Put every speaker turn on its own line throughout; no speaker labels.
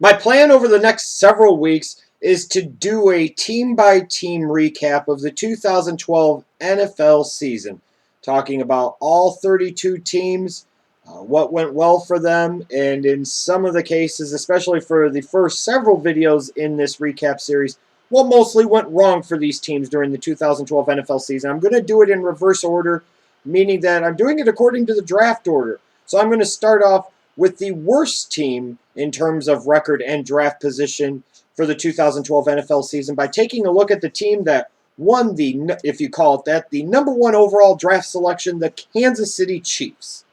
My plan over the next several weeks is to do a team by team recap of the 2012 NFL season, talking about all 32 teams, what went well for them, and in some of the cases, especially for the first several videos in this recap series, what mostly went wrong for these teams during the 2012 NFL season. I'm going to do it in reverse order, meaning that I'm doing it according to the draft order. So I'm going to start off with the worst team in terms of record and draft position for the 2012 NFL season by taking a look at the team that won the, if you call it that, the number one overall draft selection, the Kansas City Chiefs.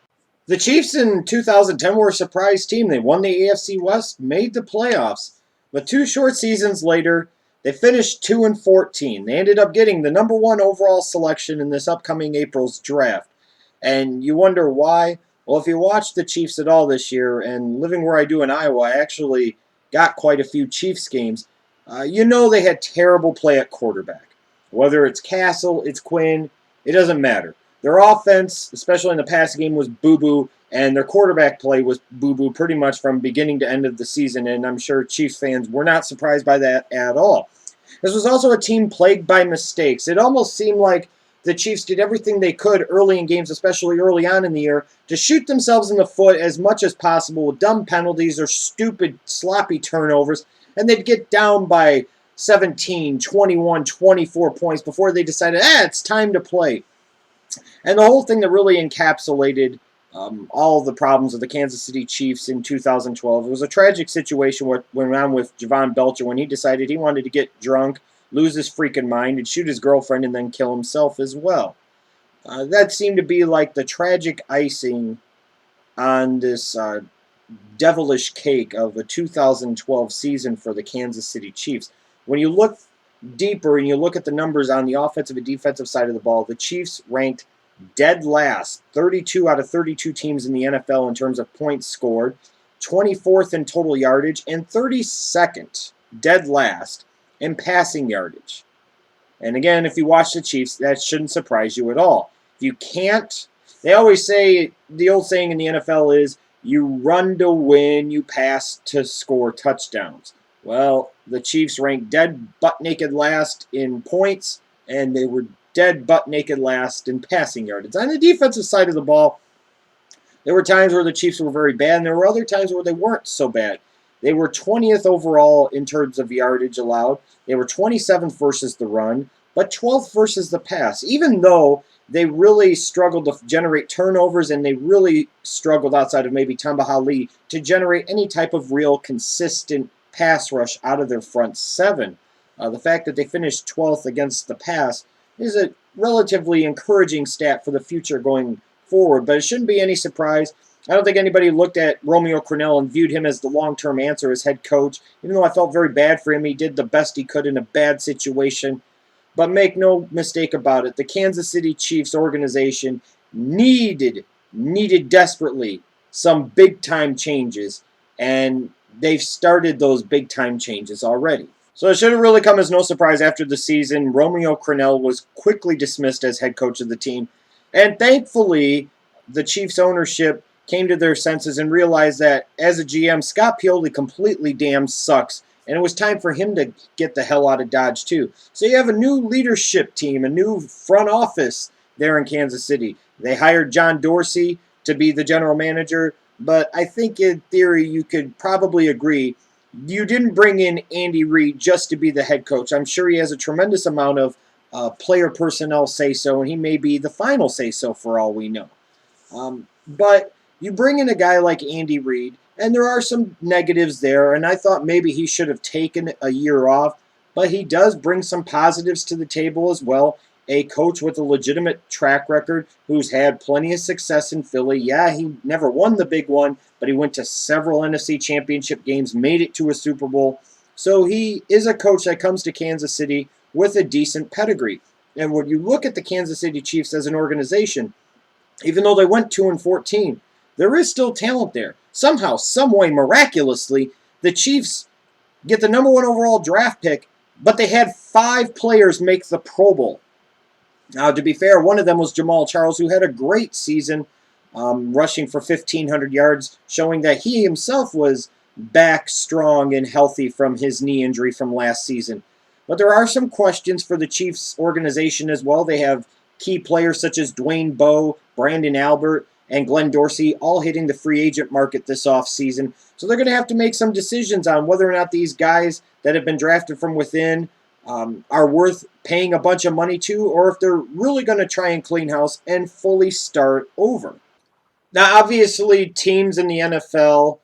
The Chiefs in 2010 were a surprise team. They won the AFC West, made the playoffs, but two short seasons later, they finished 2-14. They ended up getting the number one overall selection in this upcoming April's draft. And you wonder why? Well, if you watch the Chiefs at all this year, and living where I do in Iowa, I actually got quite a few Chiefs games. You know they had terrible play at quarterback. Whether it's Castle, it's Quinn, it doesn't matter. Their offense, especially in the passing game, was boo-boo, and their quarterback play was boo-boo pretty much from beginning to end of the season, and I'm sure Chiefs fans were not surprised by that at all. This was also a team plagued by mistakes. It almost seemed like the Chiefs did everything they could early in games, especially early on in the year, to shoot themselves in the foot as much as possible with dumb penalties or stupid, sloppy turnovers, and they'd get down by 17, 21, 24 points before they decided, it's time to play. And the whole thing that really encapsulated all of the problems of the Kansas City Chiefs in 2012. It was a tragic situation what went on with Javon Belcher when he decided he wanted to get drunk, lose his freaking mind, and shoot his girlfriend and then kill himself as well. That seemed to be like the tragic icing on this devilish cake of a 2012 season for the Kansas City Chiefs. When you look deeper and you look at the numbers on the offensive and defensive side of the ball, the Chiefs ranked dead last, 32 out of 32 teams in the NFL in terms of points scored, 24th in total yardage, and 32nd, dead last, in passing yardage. And again, if you watch the Chiefs, that shouldn't surprise you at all. If you can't, they always say, the old saying in the NFL is, you run to win, you pass to score touchdowns. Well, the Chiefs ranked dead butt naked last in points, and they were dead butt naked last in passing yardage. On the defensive side of the ball, there were times where the Chiefs were very bad, and there were other times where they weren't so bad. They were 20th overall in terms of yardage allowed. They were 27th versus the run, but 12th versus the pass. Even though they really struggled to generate turnovers, and they really struggled outside of maybe Tamba Hali to generate any type of real consistent pass rush out of their front seven. The fact that they finished 12th against the pass is a relatively encouraging stat for the future going forward, but it shouldn't be any surprise. I don't think anybody looked at Romeo Crennel and viewed him as the long-term answer as head coach, even though I felt very bad for him. He did the best he could in a bad situation. But make no mistake about it, the Kansas City Chiefs organization needed desperately some big-time changes, and they've started those big-time changes already. So it should have really come as no surprise after the season. Romeo Crennel was quickly dismissed as head coach of the team. And thankfully, the Chiefs ownership came to their senses and realized that as a GM, Scott Pioli completely damn sucks. And it was time for him to get the hell out of Dodge too. So you have a new leadership team, a new front office there in Kansas City. They hired John Dorsey to be the general manager. But I think in theory you could probably agree you didn't bring in Andy Reid just to be the head coach. I'm sure he has a tremendous amount of player personnel say-so, and he may be the final say-so for all we know. But you bring in a guy like Andy Reid, and there are some negatives there, and I thought maybe he should have taken a year off, but he does bring some positives to the table as well. A coach with a legitimate track record who's had plenty of success in Philly. Yeah, he never won the big one, but he went to several NFC championship games, made it to a Super Bowl. So he is a coach that comes to Kansas City with a decent pedigree. And when you look at the Kansas City Chiefs as an organization, even though they went 2-14, there is still talent there. Somehow, someway, miraculously, the Chiefs get the number one overall draft pick, but they had 5 players make the Pro Bowl. Now, to be fair, one of them was Jamaal Charles, who had a great season, rushing for 1,500 yards, showing that he himself was back strong and healthy from his knee injury from last season. But there are some questions for the Chiefs organization as well. They have key players such as Dwayne Bowe, Brandon Albert, and Glenn Dorsey all hitting the free agent market this offseason. So they're going to have to make some decisions on whether or not these guys that have been drafted from within are worth paying a bunch of money to, or if they're really going to try and clean house and fully start over. Now, obviously, teams in the NFL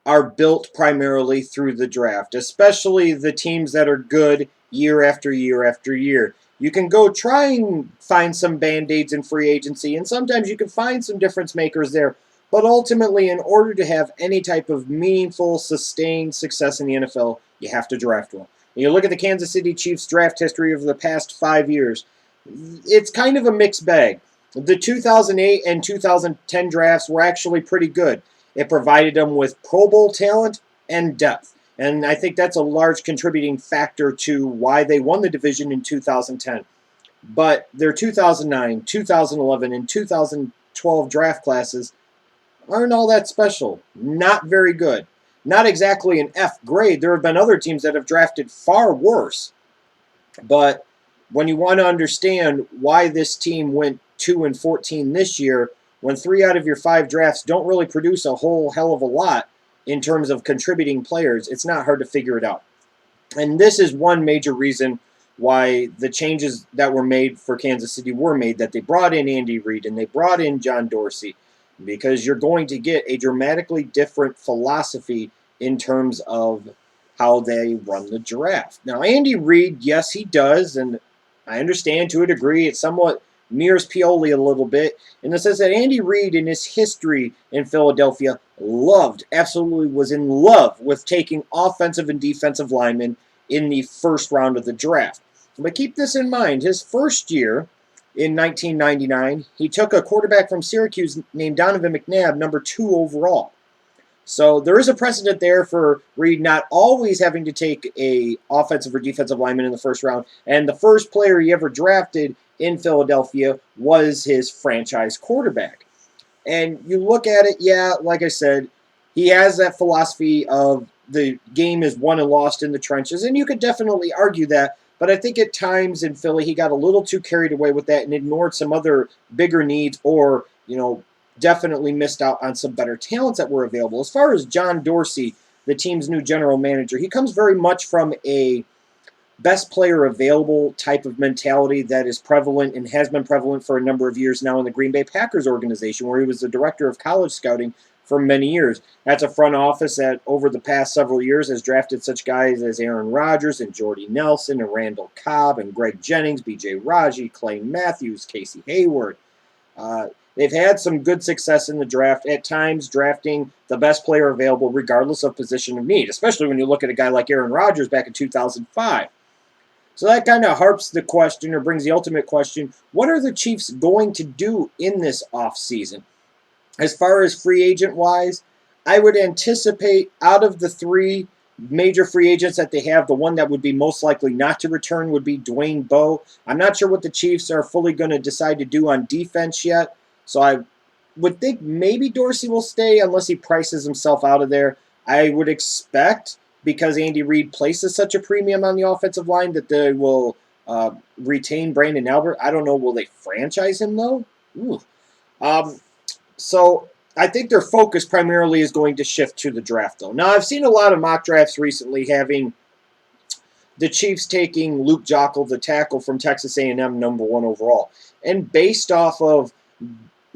are built primarily through the draft, especially the teams that are good year after year after year. You can go try and find some band-aids in free agency, and sometimes you can find some difference makers there. But ultimately, in order to have any type of meaningful, sustained success in the NFL, you have to draft well. And you look at the Kansas City Chiefs draft history over the past 5 years, it's kind of a mixed bag. The 2008 and 2010 drafts were actually pretty good. It provided them with Pro Bowl talent and depth. And I think that's a large contributing factor to why they won the division in 2010. But their 2009, 2011, and 2012 draft classes aren't all that special. Not very good. Not exactly an F grade. There have been other teams that have drafted far worse. But when you want to understand why this team went 2-14 this year, when 3 out of your 5 drafts don't really produce a whole hell of a lot in terms of contributing players, it's not hard to figure it out. And this is one major reason why the changes that were made for Kansas City were made, that they brought in Andy Reid and they brought in John Dorsey, because you're going to get a dramatically different philosophy in terms of how they run the draft. Now, Andy Reid, yes, he does, and I understand to a degree it somewhat mirrors Pioli a little bit in the sense that Andy Reid, in his history in Philadelphia, absolutely was in love with taking offensive and defensive linemen in the first round of the draft. But keep this in mind, his first year in 1999, he took a quarterback from Syracuse named Donovan McNabb, number 2 overall. So there is a precedent there for Reid not always having to take a offensive or defensive lineman in the first round. And the first player he ever drafted in Philadelphia was his franchise quarterback. And you look at it, yeah, like I said, he has that philosophy of the game is won and lost in the trenches, and you could definitely argue that. But I think at times in Philly, he got a little too carried away with that and ignored some other bigger needs, or, definitely missed out on some better talents that were available. As far as John Dorsey, the team's new general manager, he comes very much from a best player available type of mentality that is prevalent and has been prevalent for a number of years now in the Green Bay Packers organization, where he was the director of college scouting for many years. That's a front office that over the past several years has drafted such guys as Aaron Rodgers and Jordy Nelson and Randall Cobb and Greg Jennings, B.J. Raji, Clay Matthews, Casey Hayward. They've had some good success in the draft, at times drafting the best player available regardless of position of need, especially when you look at a guy like Aaron Rodgers back in 2005. So that kind of harps the question, or brings the ultimate question, what are the Chiefs going to do in this offseason? As far as free agent-wise, I would anticipate out of the 3 major free agents that they have, the one that would be most likely not to return would be Dwayne Bowe. I'm not sure what the Chiefs are fully going to decide to do on defense yet, so I would think maybe Dorsey will stay unless he prices himself out of there. I would expect, because Andy Reid places such a premium on the offensive line, that they will retain Brandon Albert. I don't know, will they franchise him though? So I think their focus primarily is going to shift to the draft though. Now, I've seen a lot of mock drafts recently having the Chiefs taking Luke Joeckel, the tackle from Texas A&M, number 1 overall. And based off of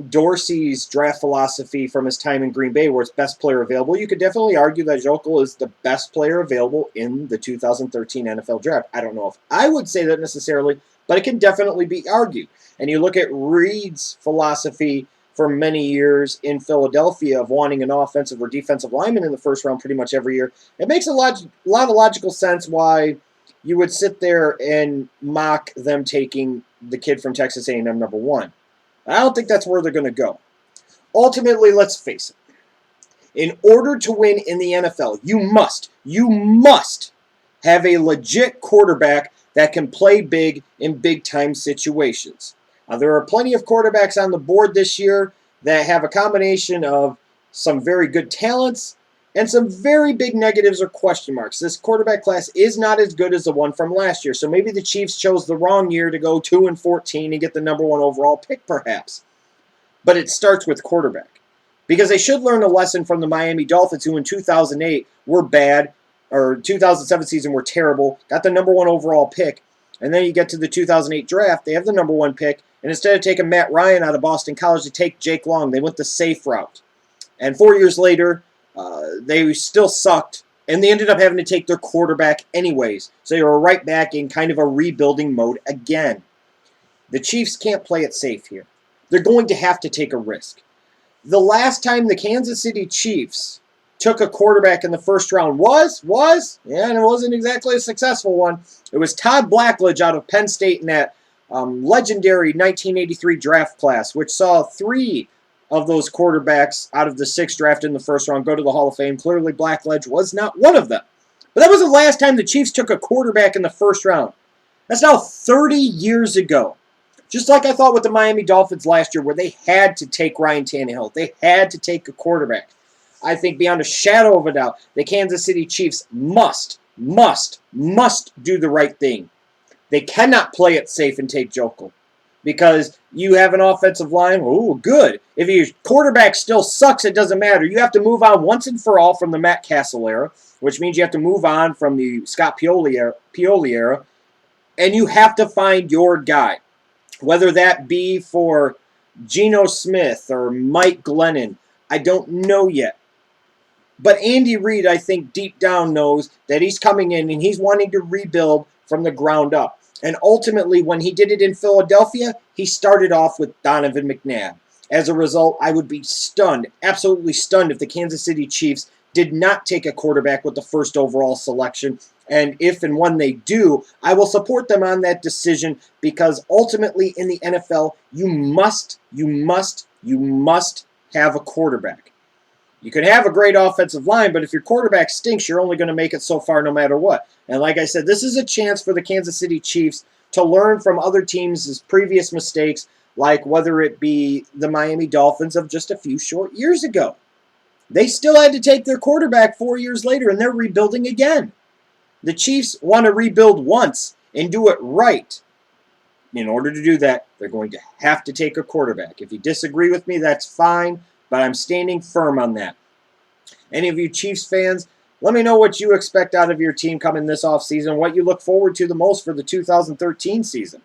Dorsey's draft philosophy from his time in Green Bay, where it's best player available, you could definitely argue that Joeckel is the best player available in the 2013 NFL draft. I don't know if I would say that necessarily, but it can definitely be argued. And you look at Reid's philosophy for many years in Philadelphia of wanting an offensive or defensive lineman in the first round pretty much every year. It makes a lot of logical sense why you would sit there and mock them taking the kid from Texas A&M, number 1. I don't think that's where they're going to go. Ultimately, let's face it. In order to win in the NFL, you must have a legit quarterback that can play big in big-time situations. Now, there are plenty of quarterbacks on the board this year that have a combination of some very good talents and some very big negatives or question marks. This quarterback class is not as good as the one from last year, so maybe the Chiefs chose the wrong year to go 2-14 and get the number 1 overall pick, perhaps. But it starts with quarterback. Because they should learn a lesson from the Miami Dolphins, who in 2008 were bad, or 2007 season were terrible, got the number 1 overall pick, and then you get to the 2008 draft, they have the number 1 pick, and instead of taking Matt Ryan out of Boston College to take Jake Long, they went the safe route. And 4 years later, they still sucked, and they ended up having to take their quarterback anyways. So they were right back in kind of a rebuilding mode again. The Chiefs can't play it safe here. They're going to have to take a risk. The last time the Kansas City Chiefs took a quarterback in the first round and it wasn't exactly a successful one. It was Todd Blackledge out of Penn State in that legendary 1983 draft class, which saw 3 of those quarterbacks out of the 6 drafted in the first round go to the Hall of Fame. Clearly, Blackledge was not one of them. But that was the last time the Chiefs took a quarterback in the first round. That's now 30 years ago. Just like I thought with the Miami Dolphins last year, where they had to take Ryan Tannehill. They had to take a quarterback. I think beyond a shadow of a doubt, the Kansas City Chiefs must do the right thing. They cannot play it safe and take Jokel. Because you have an offensive line, ooh, good. If your quarterback still sucks, it doesn't matter. You have to move on once and for all from the Matt Castle era, which means you have to move on from the Scott Pioli era, and you have to find your guy. Whether that be for Geno Smith or Mike Glennon, I don't know yet. But Andy Reid, I think deep down knows that he's coming in and he's wanting to rebuild from the ground up. And ultimately, when he did it in Philadelphia, he started off with Donovan McNabb. As a result, I would be stunned, absolutely stunned, if the Kansas City Chiefs did not take a quarterback with the first overall selection. And if and when they do, I will support them on that decision, because ultimately in the NFL, you must have a quarterback. You can have a great offensive line, but if your quarterback stinks, you're only going to make it so far no matter what. And like I said, this is a chance for the Kansas City Chiefs to learn from other teams' previous mistakes, like whether it be the Miami Dolphins of just a few short years ago. They still had to take their quarterback 4 years later, and they're rebuilding again. The Chiefs want to rebuild once and do it right. In order to do that, they're going to have to take a quarterback. If you disagree with me, that's fine, but I'm standing firm on that. Any of you Chiefs fans, let me know what you expect out of your team coming this offseason, what you look forward to the most for the 2013 season.